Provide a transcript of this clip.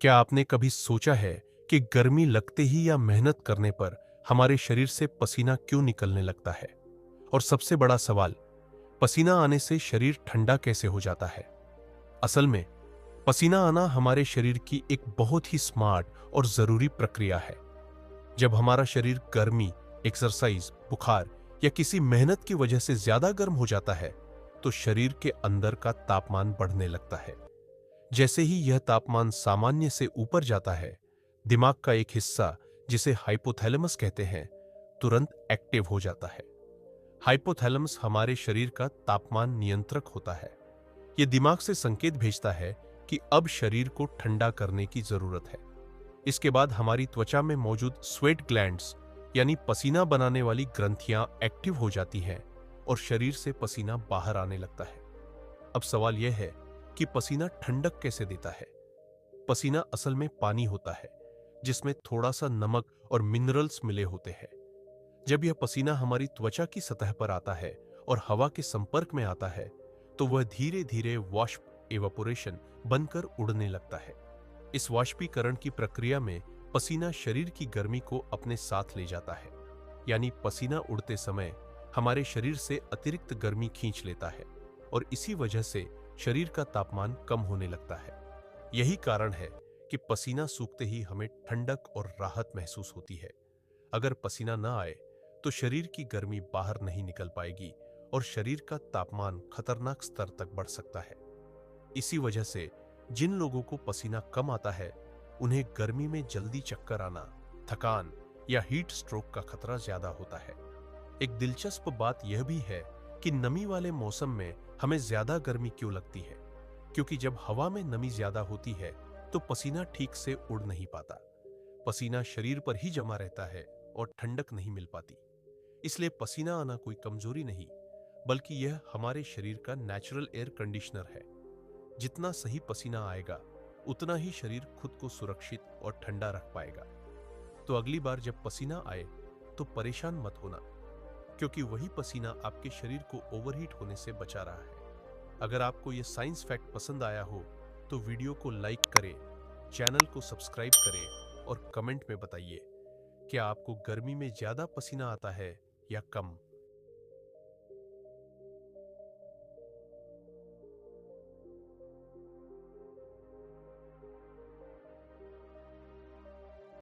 क्या आपने कभी सोचा है कि गर्मी लगते ही या मेहनत करने पर हमारे शरीर से पसीना क्यों निकलने लगता है? और सबसे बड़ा सवाल, पसीना आने से शरीर ठंडा कैसे हो जाता है? असल में पसीना आना हमारे शरीर की एक बहुत ही स्मार्ट और जरूरी प्रक्रिया है। जब हमारा शरीर गर्मी, एक्सरसाइज, बुखार या किसी मेहनत की वजह से ज्यादा गर्म हो जाता है, तो शरीर के अंदर का तापमान बढ़ने लगता है। जैसे ही यह तापमान सामान्य से ऊपर जाता है, दिमाग का एक हिस्सा, जिसे हाइपोथैलेमस कहते हैं, तुरंत एक्टिव हो जाता है। हाइपोथैलेमस हमारे शरीर का तापमान नियंत्रक होता है। यह दिमाग से संकेत भेजता है कि अब शरीर को ठंडा करने की जरूरत है। इसके बाद हमारी त्वचा में मौजूद स्वेट ग्लैंड्स यानी पसीना बनाने वाली ग्रंथियां एक्टिव हो जाती हैं और शरीर से पसीना बाहर आने लगता है। अब सवाल यह है कि पसीना ठंडक कैसे देता है? पसीना असल में पानी होता है, जिसमें थोड़ा सा नमक और मिनरल्स मिले होते हैं। जब यह पसीना हमारी त्वचा की सतह पर आता है और हवा के संपर्क में आता है, तो वह धीरे धीरे वाष्प एवापोरेशन बनकर उड़ने लगता है। इस वाष्पीकरण की प्रक्रिया में पसीना शरीर की गर्मी को अपने साथ ले जाता है। यानी पसीना उड़ते समय हमारे शरीर से अतिरिक्त गर्मी खींच लेता है और इसी वजह से शरीर का तापमान कम होने लगता है। यही कारण है कि पसीना सूखते ही हमें ठंडक और राहत महसूस होती है। अगर पसीना न आए तो शरीर की गर्मी बाहर नहीं निकल पाएगी और शरीर का तापमान खतरनाक स्तर तक बढ़ सकता है। इसी वजह से जिन लोगों को पसीना कम आता है, उन्हें गर्मी में जल्दी चक्कर आना, थकान या हीट स्ट्रोक का खतरा ज्यादा होता है। एक दिलचस्प बात यह भी है कि नमी वाले मौसम में हमें ज्यादा गर्मी क्यों लगती है, क्योंकि जब हवा में नमी ज्यादा होती है तो पसीना ठीक से उड़ नहीं पाता। पसीना शरीर पर ही जमा रहता है और ठंडक नहीं मिल पाती। इसलिए पसीना आना कोई कमजोरी नहीं, बल्कि यह हमारे शरीर का नेचुरल एयर कंडीशनर है। जितना सही पसीना आएगा, उतना ही शरीर खुद को सुरक्षित और ठंडा रख पाएगा। तो अगली बार जब पसीना आए तो परेशान मत होना, क्योंकि वही पसीना आपके शरीर को ओवरहीट होने से बचा रहा है। अगर आपको यह साइंस फैक्ट पसंद आया हो तो वीडियो को लाइक करें, चैनल को सब्सक्राइब करें और कमेंट में बताइए, क्या आपको गर्मी में ज्यादा पसीना आता है या कम?